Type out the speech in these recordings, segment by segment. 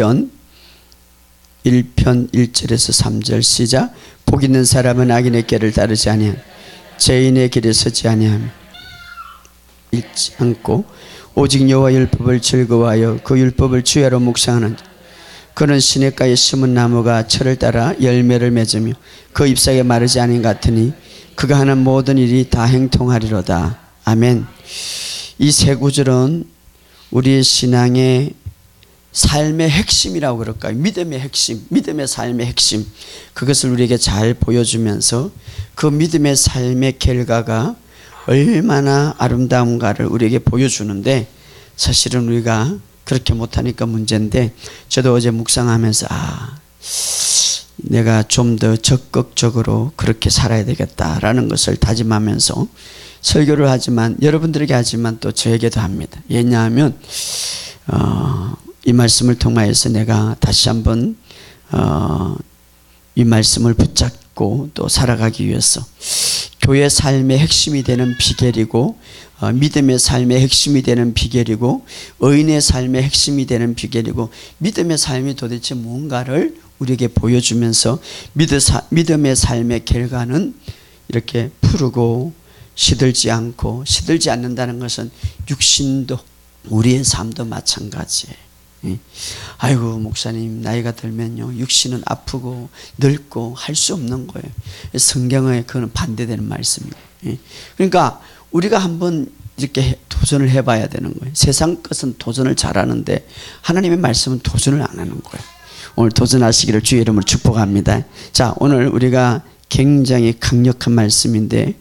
시편 1편 1절에서 3절 시작. 복 있는 사람은 악인의 길을 따르지 아니하며 죄인의 길에 서지 아니하며 잃지 않고 오직 여호와 율법을 즐거워하여 그 율법을 주야로 묵상하는 그는 시냇가에 심은 나무가 철을 따라 열매를 맺으며 그 잎사귀에 마르지 아닌 같으니 그가 하는 모든 일이 다 행통하리로다. 아멘. 이 세 구절은 우리의 신앙의 삶의 핵심이라고 그럴까요? 믿음의 핵심, 믿음의 삶의 핵심, 그것을 우리에게 잘 보여주면서 그 믿음의 삶의 결과가 얼마나 아름다운가를 우리에게 보여주는데, 사실은 우리가 그렇게 못하니까 문제인데, 저도 어제 묵상하면서 내가 좀 더 적극적으로 그렇게 살아야 되겠다라는 것을 다짐하면서 설교를 하지만, 여러분들에게 하지만 또 저에게도 합니다. 왜냐하면 이 말씀을 통하여서 내가 다시 한번 이 말씀을 붙잡고 또 살아가기 위해서 교회 삶의 핵심이 되는 비결이고, 믿음의 삶의 핵심이 되는 비결이고, 의인의 삶의 핵심이 되는 비결이고, 믿음의 삶이 도대체 뭔가를 우리에게 보여주면서 믿음의 삶의 결과는 이렇게 푸르고 시들지 않고, 시들지 않는다는 것은 육신도 우리의 삶도 마찬가지예요. 아이고 목사님 나이가 들면요 육신은 아프고 늙고 할 수 없는 거예요. 성경에 그건 반대되는 말씀이에요. 그러니까 우리가 한번 이렇게 도전을 해봐야 되는 거예요. 세상 것은 도전을 잘하는데 하나님의 말씀은 도전을 안 하는 거예요. 오늘 도전하시기를 주의 이름으로 축복합니다. 자, 오늘 우리가 굉장히 강력한 말씀인데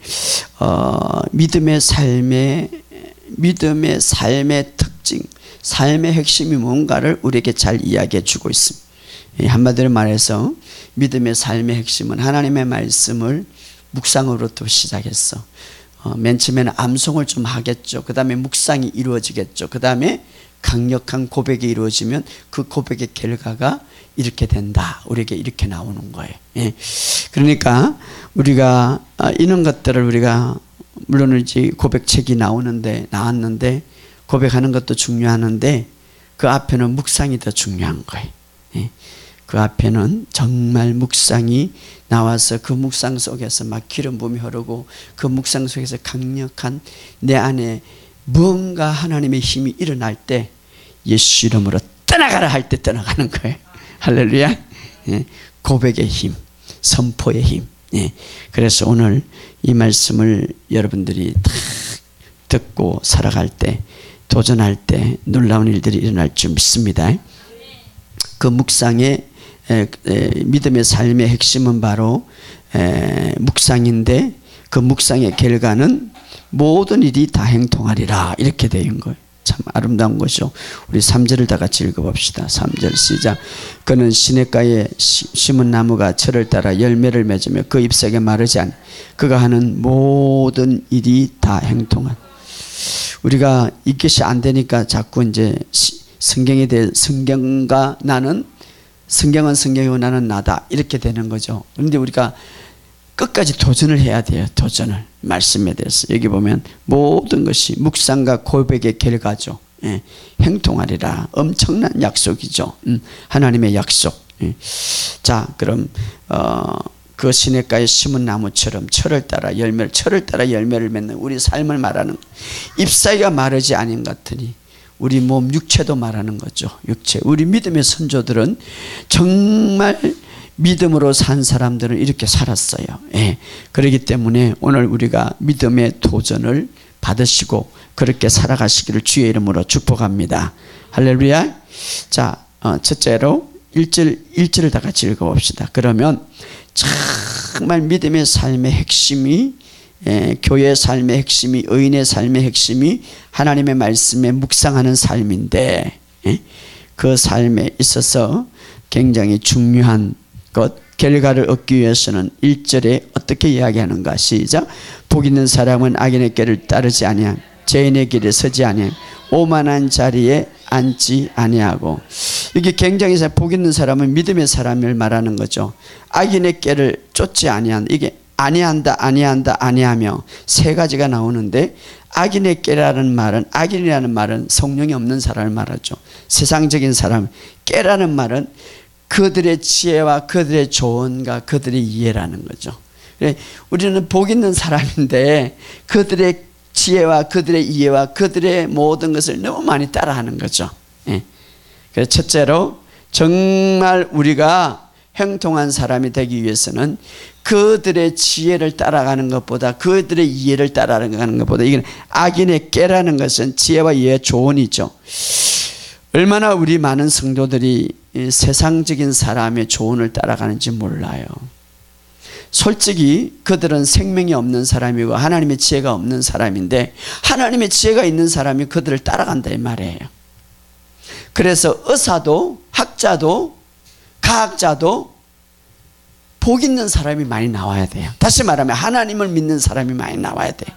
믿음의 삶의 특징, 삶의 핵심이 뭔가를 우리에게 잘 이야기해 주고 있습니다. 한마디로 말해서 믿음의 삶의 핵심은 하나님의 말씀을 묵상으로부터 시작했어. 맨 처음에는 암송을 좀 하겠죠. 그 다음에 묵상이 이루어지겠죠. 그 다음에 강력한 고백이 이루어지면 그 고백의 결과가 이렇게 된다. 우리에게 이렇게 나오는 거예요. 그러니까 우리가 이런 것들을 우리가 물론 이제 고백책이 나왔는데 고백하는 것도 중요하는데 그 앞에는 묵상이 더 중요한 거예요. 그 앞에는 정말 묵상이 나와서 그 묵상 속에서 막 기름 부음이 흐르고 그 묵상 속에서 강력한 내 안에 무언가 하나님의 힘이 일어날 때 예수 이름으로 떠나가라 할 때 떠나가는 거예요. 할렐루야. 고백의 힘, 선포의 힘. 그래서 오늘 이 말씀을 여러분들이 다 듣고 살아갈 때, 도전할 때 놀라운 일들이 일어날 줄 믿습니다. 그 묵상의 믿음의 삶의 핵심은 바로 묵상인데, 그 묵상의 결과는 모든 일이 다 행통하리라 이렇게 되는 거예요. 참 아름다운 것이죠. 우리 3절을 다 같이 읽어봅시다. 3절 시작. 그는 시냇가에 심은 나무가 철을 따라 열매를 맺으며 그 잎사귀에 마르지 않아 그가 하는 모든 일이 다 행통한. 우리가 이것이 안 되니까 자꾸 이제 성경에 대해 성경과 나는, 성경은 성경이고 나는 나다 이렇게 되는 거죠. 그런데 우리가 끝까지 도전을 해야 돼요. 도전을. 말씀에 대해서 여기 보면 모든 것이 묵상과 고백의 결과죠. 행통하리라. 엄청난 약속이죠. 하나님의 약속. 자, 그럼 그 시냇가에 심은 나무처럼 철을 따라 열매를 맺는 우리 삶을 말하는, 잎사귀가 마르지 아닌 같으니 우리 몸 육체도 말하는 거죠. 육체. 우리 믿음의 선조들은 정말 믿음으로 산 사람들은 이렇게 살았어요. 그렇기 때문에 오늘 우리가 믿음의 도전을 받으시고 그렇게 살아가시기를 주의 이름으로 축복합니다. 할렐루야. 자, 첫째로 1절을 다 같이 읽어봅시다. 그러면 정말 믿음의 삶의 핵심이, 교회의 삶의 핵심이, 의인의 삶의 핵심이 하나님의 말씀에 묵상하는 삶인데, 그 삶에 있어서 굉장히 중요한 것, 결과를 얻기 위해서는 1절에 어떻게 이야기하는가. 시작. 복 있는 사람은 악인의 길을 따르지 아니하며 죄인의 길에 서지 아니하며 오만한 자리에 앉지 아니하고. 이게 굉장히 복 있는 사람은 믿음의 사람을 말하는 거죠. 악인의 길을 쫓지 아니한, 이게 아니하며 세 가지가 나오는데, 악인의 길이라는 말은, 악인이라는 말은 성령이 없는 사람을 말하죠. 세상적인 사람. 깨라는 말은 그들의 지혜와 그들의 조언과 그들의 이해라는 거죠. 우리는 복 있는 사람인데 그들의 지혜와 그들의 이해와 그들의 모든 것을 너무 많이 따라하는 거죠. 그래서 첫째로 정말 우리가 형통한 사람이 되기 위해서는 그들의 지혜를 따라가는 것보다 그들의 이해를 따라가는 것보다 이건 악인의 깨라는 것은 지혜와 이해의 조언이죠. 얼마나 우리 많은 성도들이 세상적인 사람의 조언을 따라가는지 몰라요. 솔직히 그들은 생명이 없는 사람이고 하나님의 지혜가 없는 사람인데 하나님의 지혜가 있는 사람이 그들을 따라간다 이 말이에요. 그래서 의사도 학자도 과학자도 복 있는 사람이 많이 나와야 돼요. 다시 말하면 하나님을 믿는 사람이 많이 나와야 돼요.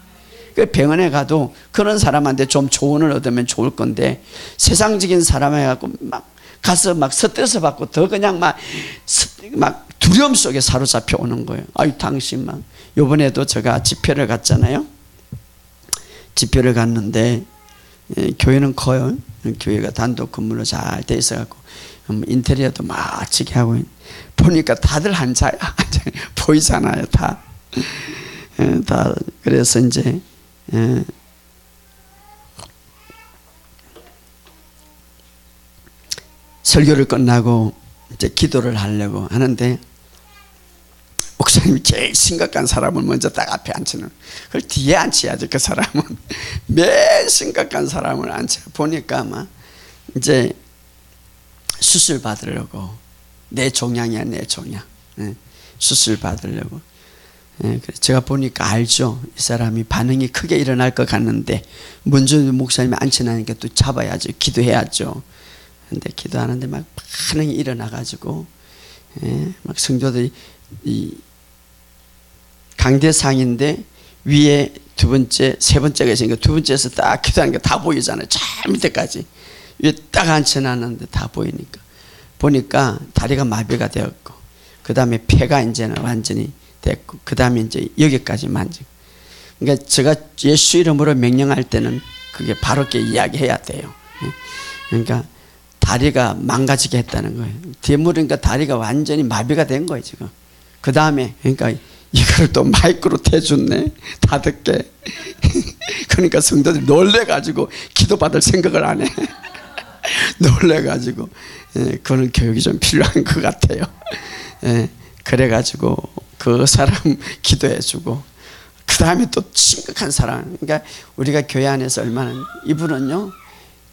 병원에 가도 그런 사람한테 좀 조언을 얻으면 좋을 건데 세상적인 사람에 갖고 막 가서 막 스트레스 받고 더 그냥 막 두려움 속에 사로잡혀 오는 거예요. 아유 당신 막 요번에도 제가 집회를 갔잖아요. 집회를 갔는데 교회는 커요. 교회가 단독 건물로 잘 돼 있어 갖고 인테리어도 멋지게 하고 보니까 다들 한자야. 보이잖아요. 다 그래서 이제 설교를 끝나고 이제 기도를 하려고 하는데 목사님이 제일 심각한 사람을 먼저 딱 앞에 앉히는 그걸 뒤에 앉혀야지. 그 사람은 매일 심각한 사람을 앉혀 보니까 막 이제 수술 받으려고 내 종양이야 내 종양. 수술 받으려고. 그래서 제가 보니까 알죠. 이 사람이 반응이 크게 일어날 것 같는데 먼저 목사님이 앉혀놓으니까 또 잡아야죠. 기도해야죠. 근데 기도하는데 막 반응이 일어나가지고 막 성도들이 이 강대상인데 위에 두 번째, 세 번째가 있으니까 두 번째에서 딱 기도하는 게 다 보이잖아요. 저 밑에까지 위에 딱 앉혀놨는데 다 보이니까 보니까 다리가 마비가 되었고 그 다음에 폐가 이제는 완전히 됐고 그 다음에 이제 여기까지 만지고 그러니까 제가 예수 이름으로 명령할 때는 그게 바로 이렇게 이야기해야 돼요. 그러니까 다리가 망가지게 했다는 거예요. 뒤에 물으니까 다리가 완전히 마비가 된 거예요 지금. 그 다음에 그러니까 이걸 또 마이크로 대줬네 다 듣게. 그러니까 성도들이 놀래가지고 기도받을 생각을 안 해. 놀래가지고 그런 교육이 좀 필요한 것 같아요. 그래가지고 그 사람 기도해주고 그 다음에 또 심각한 사람. 그러니까 우리가 교회 안에서 얼마나 이분은요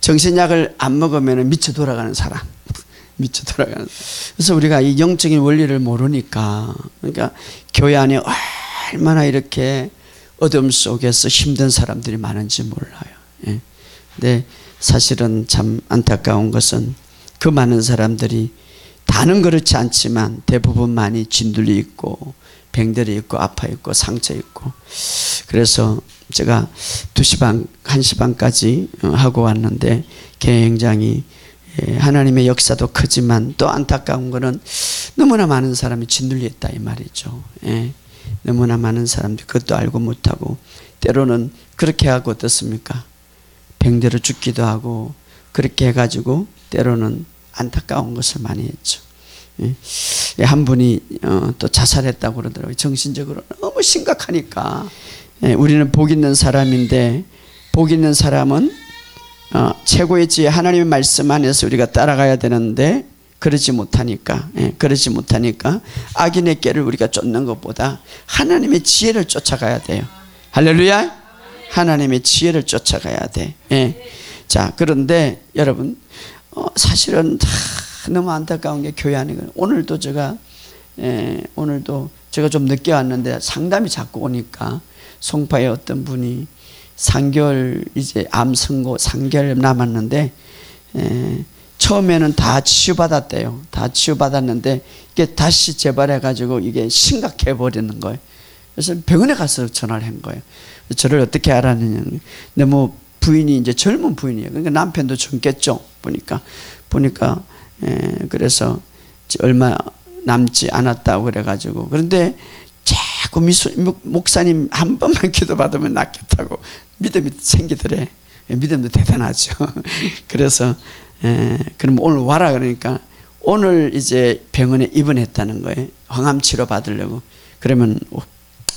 정신약을 안 먹으면 미쳐 돌아가는 사람. 미쳐 돌아가는. 그래서 우리가 이 영적인 원리를 모르니까 그러니까 교회 안에 얼마나 이렇게 어둠 속에서 힘든 사람들이 많은지 몰라요. 근데 사실은 참 안타까운 것은 그 많은 사람들이 다는 그렇지 않지만 대부분 많이 진들이 있고 병들이 있고 아파 있고 상처 있고. 그래서 제가 2시 반, 1시 반까지 하고 왔는데 굉장히 하나님의 역사도 크지만 또 안타까운 거는 너무나 많은 사람이 진들리 있다 이 말이죠. 너무나 많은 사람들이 그것도 알고 못하고 때로는 그렇게 하고 어떻습니까? 병들어 죽기도 하고 그렇게 해가지고 때로는 안타까운 것을 많이 했죠. 한 분이 또 자살했다고 그러더라고요. 정신적으로 너무 심각하니까. 우리는 복 있는 사람인데 복 있는 사람은 최고의 지혜 하나님의 말씀 안에서 우리가 따라가야 되는데 그러지 못하니까 악인의 꾀를 우리가 쫓는 것보다 하나님의 지혜를 쫓아가야 돼요. 할렐루야. 하나님의 지혜를 쫓아가야 돼. 자, 그런데 여러분 사실은 너무 안타까운 게 교회 안에 오늘도 제가 좀 늦게 왔는데 상담이 자꾸 오니까 송파에 어떤 분이 3개월 이제 암 선고 3개월 남았는데 처음에는 다 치유받았대요. 다 치유받았는데 이게 다시 재발해가지고 이게 심각해 버리는 거예요. 그래서 병원에 가서 전화를 한 거예요. 저를 어떻게 알았느냐. 너무 부인이 이제 젊은 부인이에요. 그러니까 남편도 젊겠죠. 보니까 그래서 얼마 남지 않았다고 그래가지고 그런데 자꾸 목사님 한 번만 기도받으면 낫겠다고 믿음이 생기더래. 믿음도 대단하죠. 그래서 그럼 오늘 와라 그러니까 오늘 이제 병원에 입원했다는 거예요. 항암 치료 받으려고. 그러면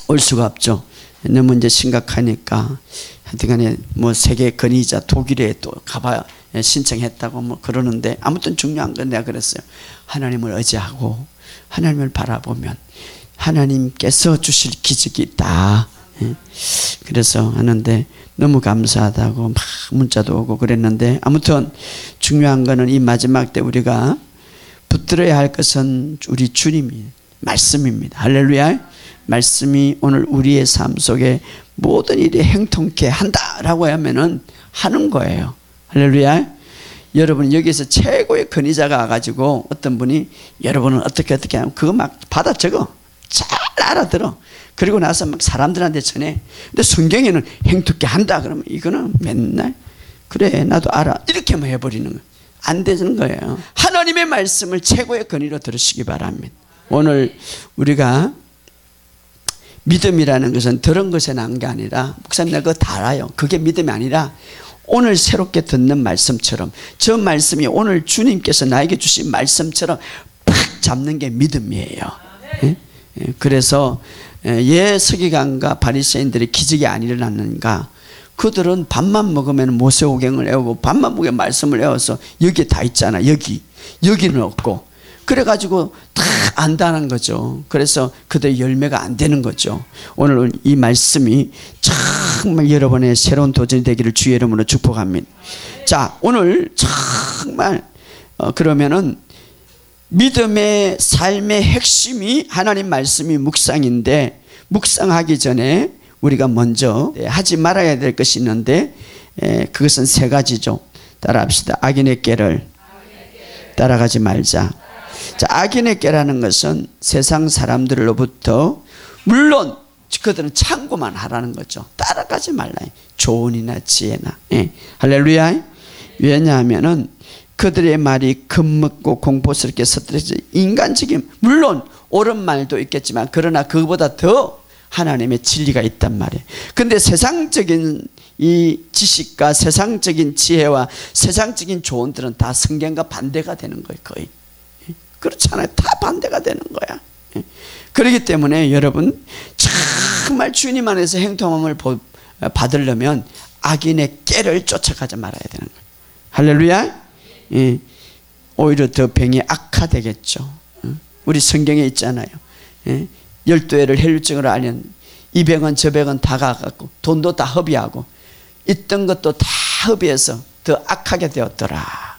올 수가 없죠. 너무 이제 심각하니까 하여튼간에 뭐 세계 근위자 독일에 또 가봐 신청했다고 뭐 그러는데 아무튼 중요한 건 내가 그랬어요. 하나님을 의지하고 하나님을 바라보면 하나님께서 주실 기적이 있다. 그래서 하는데 너무 감사하다고 막 문자도 오고 그랬는데 아무튼 중요한 거는 이 마지막 때 우리가 붙들어야 할 것은 우리 주님이 말씀입니다. 할렐루야. 말씀이 오늘 우리의 삶 속에 모든 일이 행통케 한다라고 하면은 하는 거예요. 할렐루야. 여러분 여기서 최고의 근위자가 와가지고 어떤 분이 여러분은 어떻게 하면 그거 막 받아 적어. 잘 알아들어. 그리고 나서 막 사람들한테 전해. 근데 성경에는 행통케 한다 그러면 이거는 맨날 그래 나도 알아 이렇게만 해버리는 거예요. 안 되는 거예요. 하나님의 말씀을 최고의 근위로 들으시기 바랍니다. 오늘 우리가 믿음이라는 것은 들은 것에 난 게 아니라 목사님 내가 그거 다 알아요. 그게 믿음이 아니라 오늘 새롭게 듣는 말씀처럼 저 말씀이 오늘 주님께서 나에게 주신 말씀처럼 팍 잡는 게 믿음이에요. 그래서 서기관과 바리새인들이 기적이 안 일어났는가? 그들은 밥만 먹으면 모세오경을 외우고 밥만 먹으면 말씀을 외워서 여기에 다 있잖아. 여기는 없고 그래가지고 다 안다는 거죠. 그래서 그들의 열매가 안 되는 거죠. 오늘 이 말씀이 정말 여러분의 새로운 도전이 되기를 주의 이름으로 축복합니다. 자, 오늘 정말 그러면은 믿음의 삶의 핵심이 하나님 말씀이 묵상인데 묵상하기 전에 우리가 먼저 하지 말아야 될 것이 있는데 그것은 세 가지죠. 따라합시다. 악인의 꾀를 따라가지 말자. 자, 악인의 꾀라는 것은 세상 사람들로부터 물론 그들은 참고만 하라는 거죠. 따라가지 말라. 조언이나 지혜나. 할렐루야. 왜냐하면은 그들의 말이 겁먹고 공포스럽게 서투르지 인간적인 물론 옳은 말도 있겠지만 그러나 그보다 더 하나님의 진리가 있단 말이에요. 근데 세상적인 이 지식과 세상적인 지혜와 세상적인 조언들은 다 성경과 반대가 되는 거예요. 거의 그렇잖아요. 다 반대가 되는 거야. 그렇기 때문에 여러분 정말 주님 안에서 행통함을 받으려면 악인의 꾀를 쫓아가지 말아야 되는 거예요. 할렐루야. 오히려 더 병이 악화되겠죠. 우리 성경에 있잖아요. 12회를 혈류증으로 앓은 이 병은 저 병은 다 가갖고 돈도 다 허비하고 있던 것도 다 허비해서 더 악하게 되었더라.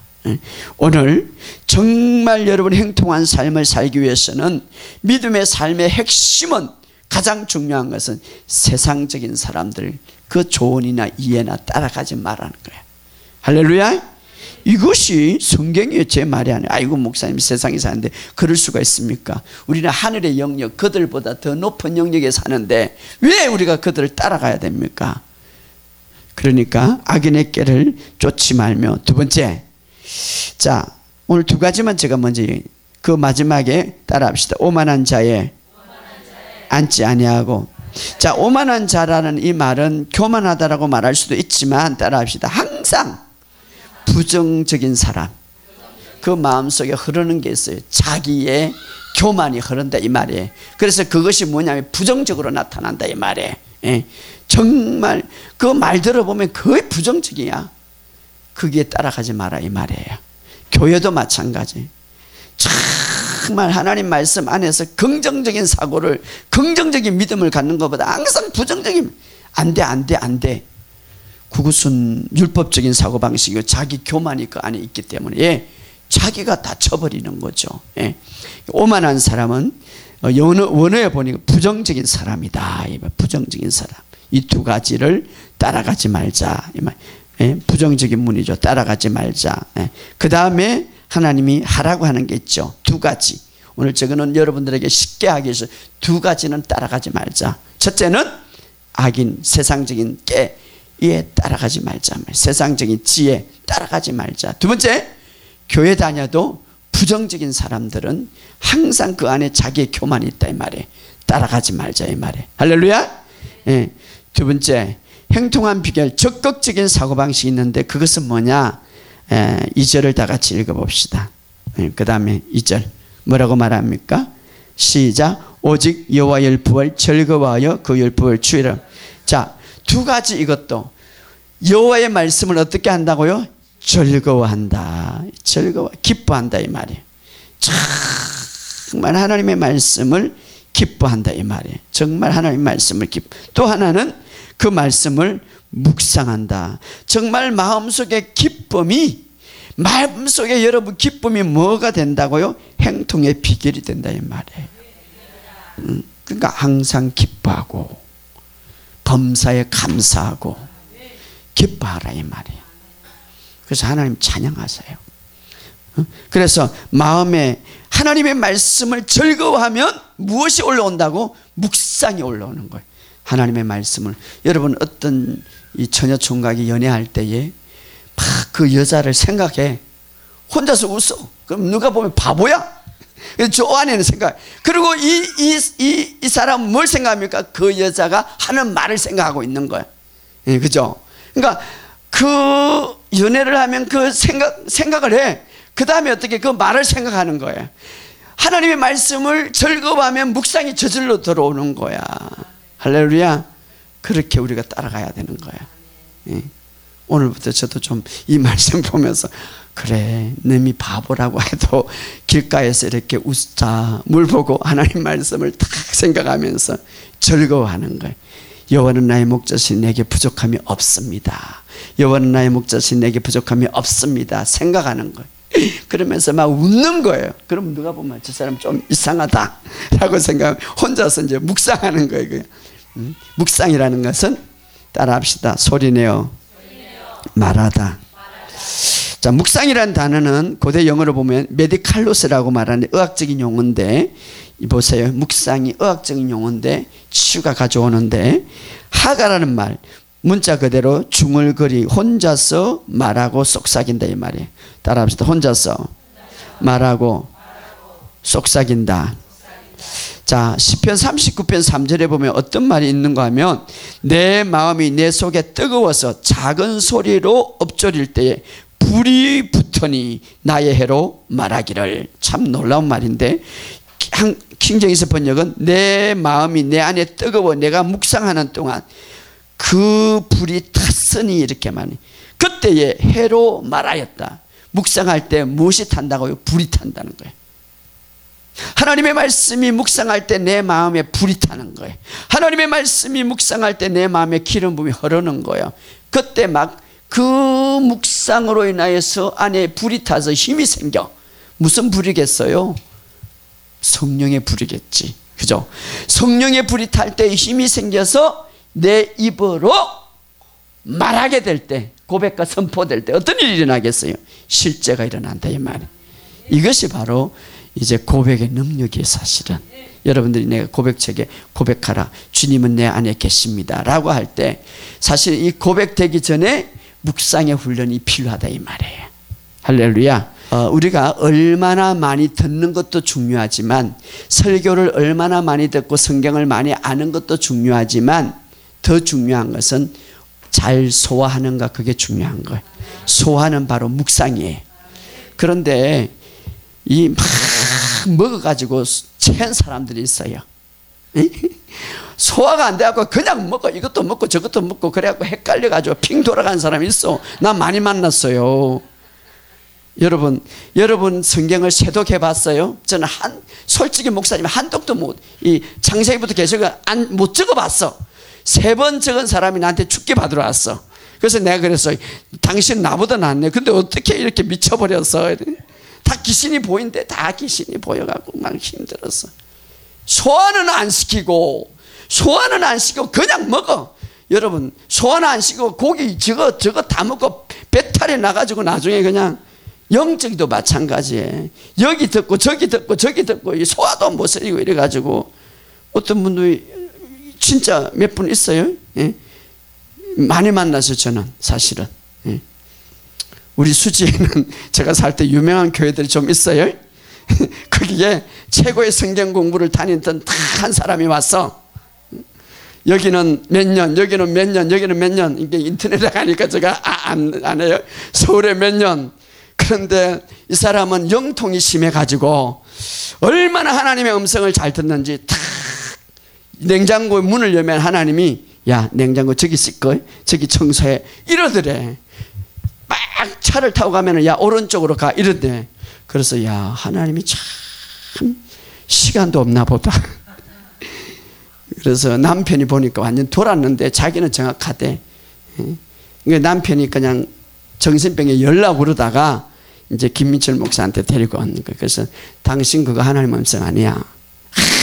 오늘 정말 여러분 행통한 삶을 살기 위해서는 믿음의 삶의 핵심은 가장 중요한 것은 세상적인 사람들 그 조언이나 이해나 따라가지 말라는 거예요. 할렐루야. 이것이 성경이에요. 제 말이 아니에요. 아이고 목사님 세상에 사는데 그럴 수가 있습니까? 우리는 하늘의 영역 그들보다 더 높은 영역에 사는데 왜 우리가 그들을 따라가야 됩니까? 그러니까 악인의 꾀를 쫓지 말며 두 번째 자 오늘 두 가지만 제가 먼저 그 마지막에 따라합시다. 오만한 자에 앉지 아니하고 자 오만한 자라는 이 말은 교만하다라고 말할 수도 있지만 따라합시다. 항상 부정적인 사람 그 마음속에 흐르는 게 있어요. 자기의 교만이 흐른다 이 말이에요. 그래서 그것이 뭐냐면 부정적으로 나타난다 이 말이에요. 정말 그 말 들어보면 거의 부정적이야. 거기에 따라가지 마라 이 말이에요. 교회도 마찬가지. 정말 하나님 말씀 안에서 긍정적인 사고를 긍정적인 믿음을 갖는 것보다 항상 부정적인 안돼 그것은 율법적인 사고방식이고 자기 교만이 그 안에 있기 때문에 자기가 다쳐버리는 거죠. 오만한 사람은 원어에 보니까 부정적인 사람이다. 부정적인 사람. 이 두 가지를 따라가지 말자. 부정적인 문이죠. 따라가지 말자. 그 다음에 하나님이 하라고 하는 게 있죠. 두 가지. 오늘 저거는 여러분들에게 쉽게 하기 위해서 두 가지는 따라가지 말자. 첫째는 악인 세상적인 꾀에 따라가지 말자. 세상적인 지혜 따라가지 말자. 두 번째 교회 다녀도 부정적인 사람들은 항상 그 안에 자기의 교만이 있다 이 말에 따라가지 말자 이 말에 할렐루야. 두 번째 행통한 비결 적극적인 사고방식이 있는데 그것은 뭐냐 2절을 다 같이 읽어봅시다. 그 다음에 2절 뭐라고 말합니까? 시작. 오직 여호와 율법을 즐거워하여 그 율법을 주의라. 자, 두 가지 이것도 여호와의 말씀을 어떻게 한다고요? 즐거워한다. 즐거워, 기뻐한다 이 말이에요. 정말 하나님의 말씀을 기뻐한다 이 말이에요. 정말 하나님의 말씀을 또 하나는 그 말씀을 묵상한다. 정말 마음속에 기쁨이, 마음속에 여러분 기쁨이 뭐가 된다고요? 행동의 비결이 된다 이 말이에요. 그러니까 항상 기뻐하고 범사에 감사하고 기뻐하라 이 말이에요. 그래서 하나님 찬양하세요. 그래서 마음에 하나님의 말씀을 즐거워하면 무엇이 올라온다고? 묵상이 올라오는 거예요. 하나님의 말씀을. 여러분 어떤 이 처녀 총각이 연애할 때에 막 그 여자를 생각해. 혼자서 웃어. 그럼 누가 보면 바보야? 저 안에는 생각. 그리고 이 사람은 뭘 생각합니까? 그 여자가 하는 말을 생각하고 있는 거예요. 예, 그죠? 그러니까 그 연애를 하면 그 생각을 해. 그 다음에 어떻게 그 말을 생각하는 거예요. 하나님의 말씀을 즐거워하면 묵상이 저절로 들어오는 거야. 할렐루야. 그렇게 우리가 따라가야 되는 거야. 예. 오늘부터 저도 좀 이 말씀 보면서 그래, 님이 바보라고 해도 길가에서 이렇게 웃자, 물 보고 하나님 말씀을 딱 생각하면서 즐거워하는 거예요. 여호와는 나의 목자시니 내게 부족함이 없습니다. 여호와는 나의 목자시니 내게 부족함이 없습니다. 생각하는 거예요. 그러면서 막 웃는 거예요. 그럼 누가 보면 저 사람 좀 이상하다 라고 생각하면 혼자서 이제 묵상하는 거예요. 묵상이라는 것은 따라합시다. 소리내어 말하다. 자, 묵상이라는 단어는 고대 영어로 보면 메디칼로스라고 말하는 의학적인 용어인데, 보세요. 묵상이 의학적인 용어인데 치유가 가져오는데, 하가라는 말 문자 그대로 중얼거리, 혼자서 말하고 속삭인다 이 말이에요. 따라합시다. 혼자서 말하고 속삭인다. 자, 시편 39편 3절에 보면 어떤 말이 있는가 하면, 내 마음이 내 속에 뜨거워서 작은 소리로 엎조릴 때에 불이 붙으니 나의 해로 말하기를. 참 놀라운 말인데, 킹제임스 번역은 내 마음이 내 안에 뜨거워 내가 묵상하는 동안 그 불이 탔으니 이렇게 말해. 그때에 해로 말하였다. 묵상할 때 무엇이 탄다고요? 불이 탄다는 거예요. 하나님의 말씀이 묵상할 때 내 마음에 불이 타는 거예요. 하나님의 말씀이 묵상할 때 내 마음에 기름 부음이 흐르는 거예요. 그때 막 그 묵상으로 인하여서 안에 불이 타서 힘이 생겨. 무슨 불이겠어요? 성령의 불이겠지. 그죠? 성령의 불이 탈 때 힘이 생겨서 내 입으로 말하게 될 때, 고백과 선포될 때 어떤 일이 일어나겠어요? 실제가 일어난다 이 말이에요. 이것이 바로 이제 고백의 능력이에요. 사실은 여러분들이 내가 고백책에 고백하라, 주님은 내 안에 계십니다 라고 할 때 사실 이 고백되기 전에 묵상의 훈련이 필요하다 이 말이에요. 할렐루야. 우리가 얼마나 많이 듣는 것도 중요하지만, 설교를 얼마나 많이 듣고 성경을 많이 아는 것도 중요하지만, 더 중요한 것은 잘 소화하는가, 그게 중요한 거예요. 소화는 바로 묵상이에요. 그런데 이 막 먹어가지고 체한 사람들이 있어요. 소화가 안 돼갖고 그냥 먹어, 이것도 먹고 저것도 먹고 그래갖고 헷갈려가지고 핑 돌아가는 사람이 있어. 나 많이 만났어요. 여러분 성경을 새독해 봤어요? 저는 솔직히 목사님 한독도 이 창세기부터 계속 못 적어봤어. 3번 적은 사람이 나한테 죽게 받으러 왔어. 그래서 내가 그랬어. 당신 나보다 낫네. 근데 어떻게 이렇게 미쳐버렸어? 다 귀신이 보인대. 다 귀신이 보여갖고 막 힘들었어. 소화는 안 시키고 그냥 먹어. 여러분 소화는 안 시키고 고기 저거 다 먹고 배탈이 나가지고 나중에 그냥 영적이도 마찬가지에 여기 듣고 저기 듣고 소화도 못 쓰리고 이래가지고 어떤 분들이 진짜 몇 분 있어요. 예? 많이 만나서 저는 사실은 예. 우리 수지에는 제가 살 때 유명한 교회들이 좀 있어요. 거기에 최고의 성경 공부를 다니던 한 사람이 왔어. 여기는 몇 년, 여기는 몇 년, 여기는 몇 년. 이게 인터넷에 가니까 제가 안 해요. 서울에 몇 년. 그런데 이 사람은 영통이 심해가지고 얼마나 하나님의 음성을 잘 듣는지 탁 냉장고의 문을 열면 하나님이 야 냉장고 저기 씻고 저기 청소해 이러더래. 막 차를 타고 가면 야 오른쪽으로 가 이러대. 그래서 야 하나님이 참 시간도 없나 보다. 그래서 남편이 보니까 완전 돌았는데 자기는 정확하대. 남편이 그냥 정신병에 열라고 그러다가 이제 김민철 목사한테 데리고 온 거예요. 그래서 당신 그거 하나님 음성 아니야.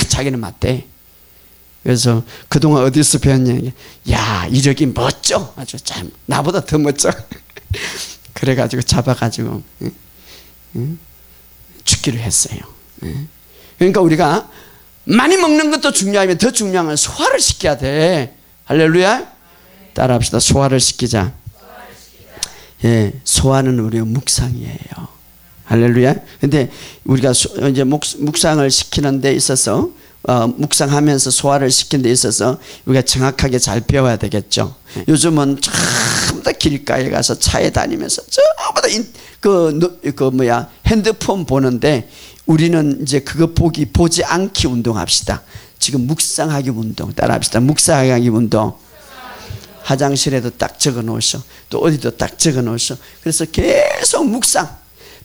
자기는 맞대. 그래서 그동안 어디서 배웠냐. 야 이력이 멋져. 아주 참 나보다 더 멋져. 그래가지고 잡아가지고 죽기로 했어요. 그러니까 우리가 많이 먹는 것도 중요하면 더 중요한 건 소화를 시켜야 돼. 할렐루야. 따라합시다. 소화를 시키자. 예, 소화는 우리의 묵상이에요. 할렐루야. 근데 우리가 이제 묵상을 시키는 데 있어서 묵상하면서 소화를 시키는 데 있어서 우리가 정확하게 잘 배워야 되겠죠. 요즘은 전부 다 길가에 가서 차에 다니면서 전부 다 핸드폰 보는데 우리는 이제 그거 보지 않기 운동합시다. 지금 묵상하기 운동 따라합시다. 묵상하기 운동. 화장실에도 딱 적어 놓으셔. 또 어디도 딱 적어 놓으셔. 그래서 계속 묵상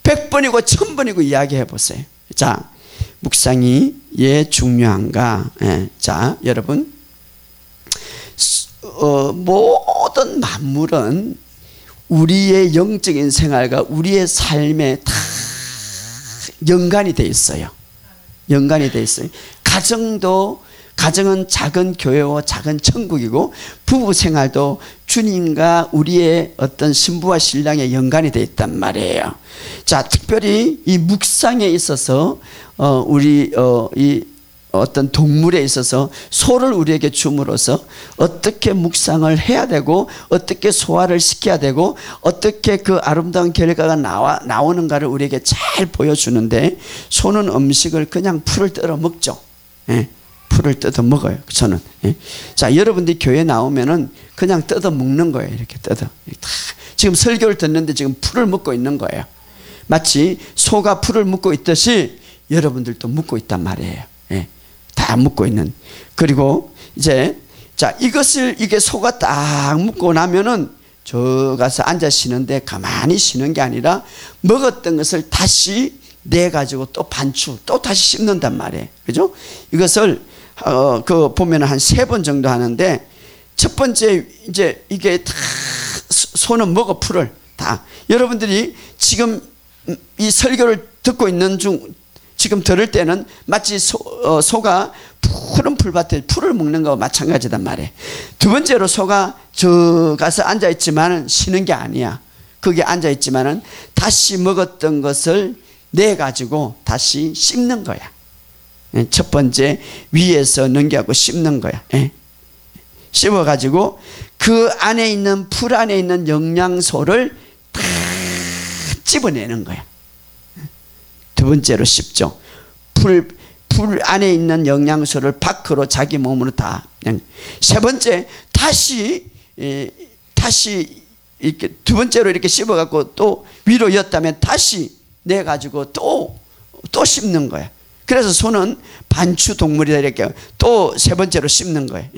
100번이고 1000번이고 이야기해 보세요. 자, 묵상이 왜 중요한가? 예. 자, 여러분 모든 만물은 우리의 영적인 생활과 우리의 삶에 다 연관이 돼 있어요. 연관이 돼 있어요. 가정은 작은 교회와 작은 천국이고 부부 생활도 주님과 우리의 어떤 신부와 신랑의 연관이 되어 있단 말이에요. 자, 특별히 이 묵상에 있어서 이 어떤 동물에 있어서 소를 우리에게 줌으로써 어떻게 묵상을 해야 되고 어떻게 소화를 시켜야 되고 어떻게 그 아름다운 결과가 나오는가를 우리에게 잘 보여주는데 소는 음식을 그냥 풀을 뜯어 먹죠. 예. 풀을 뜯어 먹어요. 저는. 예. 자, 여러분들이 교회 나오면은 그냥 뜯어 먹는 거예요. 이렇게 뜯어. 지금 설교를 듣는데 지금 풀을 먹고 있는 거예요. 마치 소가 풀을 먹고 있듯이 여러분들도 먹고 있단 말이에요. 예. 다 먹고 있는. 그리고 이제 자, 이게 소가 딱 먹고 나면은 저 가서 앉아 쉬는데 가만히 쉬는 게 아니라 먹었던 것을 다시 내 가지고 또 반추 또 다시 씹는단 말이에요. 그죠? 이것을 보면 한 3번 정도 하는데 첫 번째 이제 이게 다 소는 먹어 풀을 다. 여러분들이 지금 이 설교를 듣고 있는 중 지금 들을 때는 마치 소가 푸른 풀밭에 풀을 먹는 거와 마찬가지단 말이에요. 두 번째로 소가 저 가서 앉아 있지만은 쉬는 게 아니야. 거기 앉아 있지만은 다시 먹었던 것을 내 가지고 다시 씹는 거야. 첫 번째 위에서 넘겨가고 씹는 거야. 씹어 가지고 그 안에 있는 풀 안에 있는 영양소를 다 집어내는 거야. 두 번째로 씹죠. 풀 안에 있는 영양소를 밖으로 자기 몸으로 다. 세 번째 다시 이렇게 두 번째로 이렇게 씹어 갖고 또 위로 였다면 다시 내 가지고 또 씹는 거야. 그래서 소는 반추 동물이다 이렇게 또 세 번째로 씹는 거예요.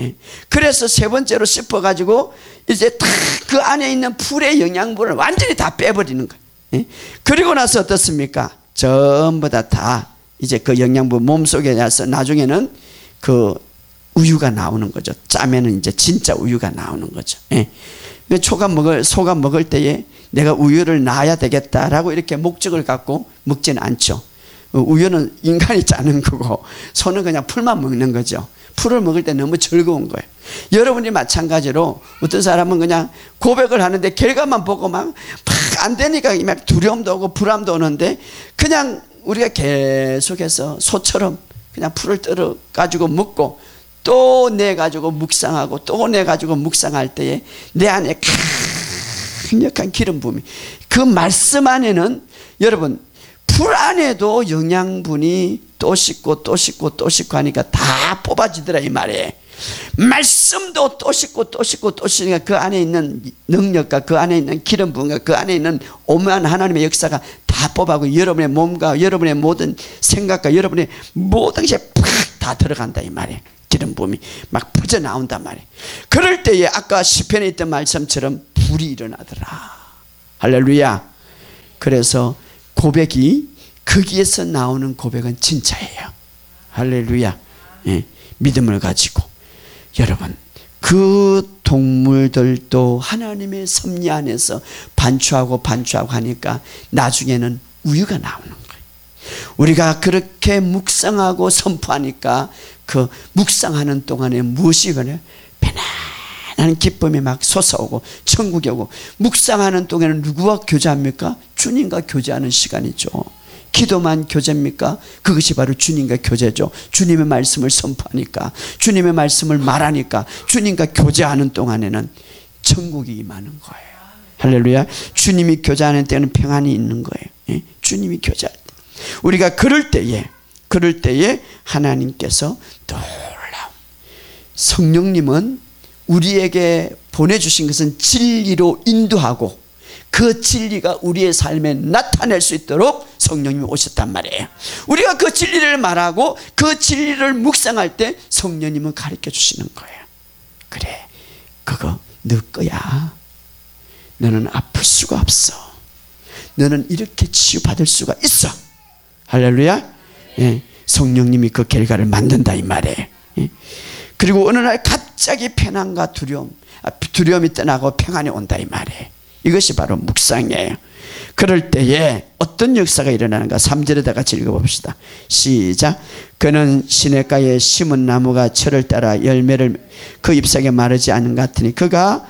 그래서 세 번째로 씹어 가지고 이제 다 그 안에 있는 풀의 영양분을 완전히 다 빼버리는 거예요. 그리고 나서 어떻습니까? 전부 다 이제 그 영양분 몸속에 나서 나중에는 그 우유가 나오는 거죠. 짜면은 이제 진짜 우유가 나오는 거죠. 소가 먹을 때에 내가 우유를 낳아야 되겠다라고 이렇게 목적을 갖고 먹지는 않죠. 우유는 인간이 짜는 거고 소는 그냥 풀만 먹는 거죠. 풀을 먹을 때 너무 즐거운 거예요. 여러분이 마찬가지로 어떤 사람은 그냥 고백을 하는데 결과만 보고 막 안 되니까 막 두려움도 오고 불안도 오는데 그냥 우리가 계속해서 소처럼 그냥 풀을 뜯어 가지고 먹고 또 내 가지고 묵상하고 또 내 가지고 묵상할 때에 내 안에 강력한 기름 부음이 그 말씀 안에는 여러분 풀 안에도 영양분이 또 씻고 또 씻고 또 씻고 하니까 다 뽑아지더라 이 말이에요. 말씀도 또 씻고 또 씻고 또 씻으니까 그 안에 있는 능력과 그 안에 있는 기름 부음과 그 안에 있는 오묘한 하나님의 역사가 다 뽑아고 여러분의 몸과 여러분의 모든 생각과 여러분의 모든 것이 다 들어간다 이 말이에요. 기름 부음이 막 퍼져 나온단 말이에요. 그럴 때에 아까 시편에 있던 말씀처럼 불이 일어나더라. 할렐루야. 그래서 고백이 거기에서 나오는 고백은 진짜예요. 할렐루야. 예, 믿음을 가지고 여러분 그 동물들도 하나님의 섭리 안에서 반추하고 반추하고 하니까 나중에는 우유가 나오는 거예요. 우리가 그렇게 묵상하고 선포하니까 그 묵상하는 동안에 무엇이 그래? 편안한 기쁨이 막 솟아오고 천국이 오고 묵상하는 동안에는 누구와 교제합니까? 주님과 교제하는 시간이죠. 기도만 교제입니까? 그것이 바로 주님과 교제죠. 주님의 말씀을 선포하니까 주님의 말씀을 말하니까 주님과 교제하는 동안에는 천국이 임하는 거예요. 할렐루야. 주님이 교제하는 때는 평안이 있는 거예요. 예? 주님이 교제할 때 우리가 그럴 때에 하나님께서 놀라운 성령님은 우리에게 보내주신 것은 진리로 인도하고 그 진리가 우리의 삶에 나타낼 수 있도록 성령님이 오셨단 말이에요. 우리가 그 진리를 말하고 그 진리를 묵상할 때 성령님은 가르쳐 주시는 거예요. 그래, 그거 너 거야. 너는 아플 수가 없어. 너는 이렇게 치유받을 수가 있어. 할렐루야. 예, 성령님이 그 결과를 만든다 이 말이에요. 예. 그리고 어느 날 갑자기 편안과 두려움이 떠나고 평안이 온다 이 말이에요. 이것이 바로 묵상이에요. 그럴 때에 어떤 역사가 일어나는가 3절에다 같이 읽어봅시다. 시작. 그는 시냇가에 심은 나무가 철을 따라 열매를 그 잎사귀에 마르지 않은 것 같으니 그가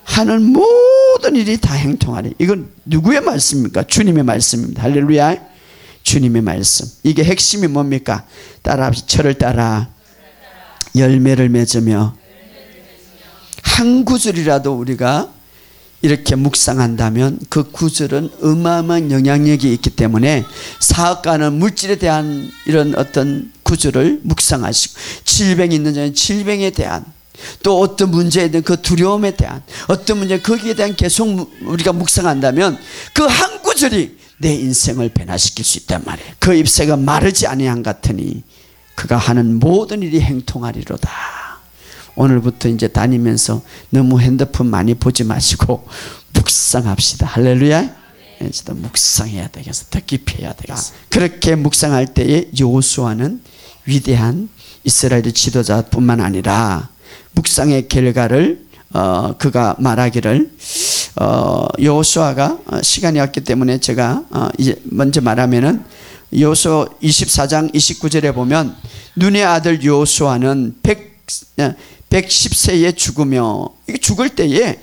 하는 모든 일이 다 행통하리. 이건 누구의 말씀입니까? 주님의 말씀입니다. 할렐루야. 주님의 말씀. 이게 핵심이 뭡니까? 철을 따라 열매를 맺으며 한 구절이라도 우리가 이렇게 묵상한다면 그 구절은 어마어마한 영향력이 있기 때문에 사업가는 물질에 대한 이런 어떤 구절을 묵상하시고 질병이 있는 자는 질병에 대한 또 어떤 문제에 대한 그 두려움에 대한 어떤 문제 거기에 대한 계속 우리가 묵상한다면 그 한 구절이 내 인생을 변화시킬 수 있단 말이에요. 그 잎새가 마르지 아니한 같으니 그가 하는 모든 일이 행통하리로다. 오늘부터 이제 다니면서 너무 핸드폰 많이 보지 마시고 묵상합시다. 할렐루야. 이제 묵상해야 되겠어. 더 깊이 해야 되겠어. 그렇게 묵상할 때에 여호수아는 위대한 이스라엘의 지도자뿐만 아니라 묵상의 결과를 그가 말하기를 여호수아가 시간이 없기 때문에 제가 이제 먼저 말하면은 여호수아 24장 29절에 보면 눈의 아들 여호수아는 110세에 죽으며 죽을 때에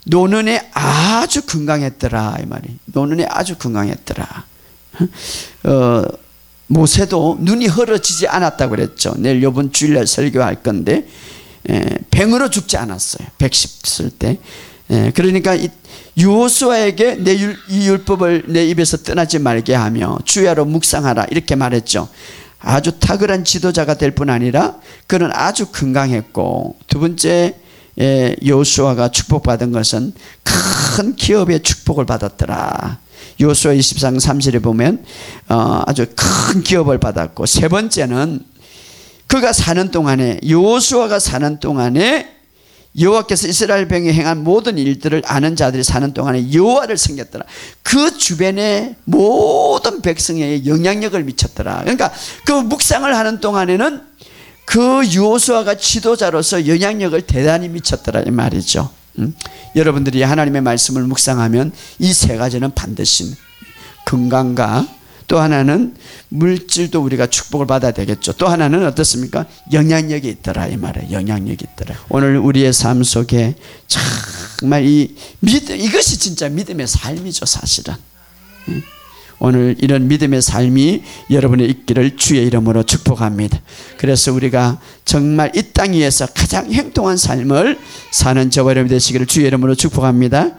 노년에 아주 건강했더라 이 말이. 노년에 아주 건강했더라. 모세도 눈이 흐려지지 않았다고 그랬죠. 내일 이번 주일날 설교할 건데 병으로 죽지 않았어요. 110살 때. 그러니까 여호수아에게 이 율법을 내 입에서 떠나지 말게 하며 주야로 묵상하라 이렇게 말했죠. 아주 탁월한 지도자가 될 뿐 아니라 그는 아주 건강했고, 두 번째 여호수아가 축복받은 것은 큰 기업의 축복을 받았더라. 여호수아 24장 3절에 보면 아주 큰 기업을 받았고, 세 번째는 그가 사는 동안에 여호수아가 사는 동안에 여호와께서 이스라엘 백성에 행한 모든 일들을 아는 자들이 사는 동안에 여호와를 섬겼더라. 그 주변의 모든 백성에게 영향력을 미쳤더라. 그러니까 그 묵상을 하는 동안에는 그 여호수아가 지도자로서 영향력을 대단히 미쳤더라 이 말이죠. 여러분들이 하나님의 말씀을 묵상하면 이 세 가지는 반드시 건강과 또 하나는 물질도 우리가 축복을 받아야 되겠죠. 또 하나는 어떻습니까? 영향력이 있더라 이 말이에요. 영향력이 있더라. 오늘 우리의 삶 속에 정말 이 믿음, 이것이 진짜 믿음의 삶이죠 사실은. 오늘 이런 믿음의 삶이 여러분의 있기를 주의 이름으로 축복합니다. 그래서 우리가 정말 이 땅 위에서 가장 행동한 삶을 사는 저와 여러분이 되시기를 주의 이름으로 축복합니다.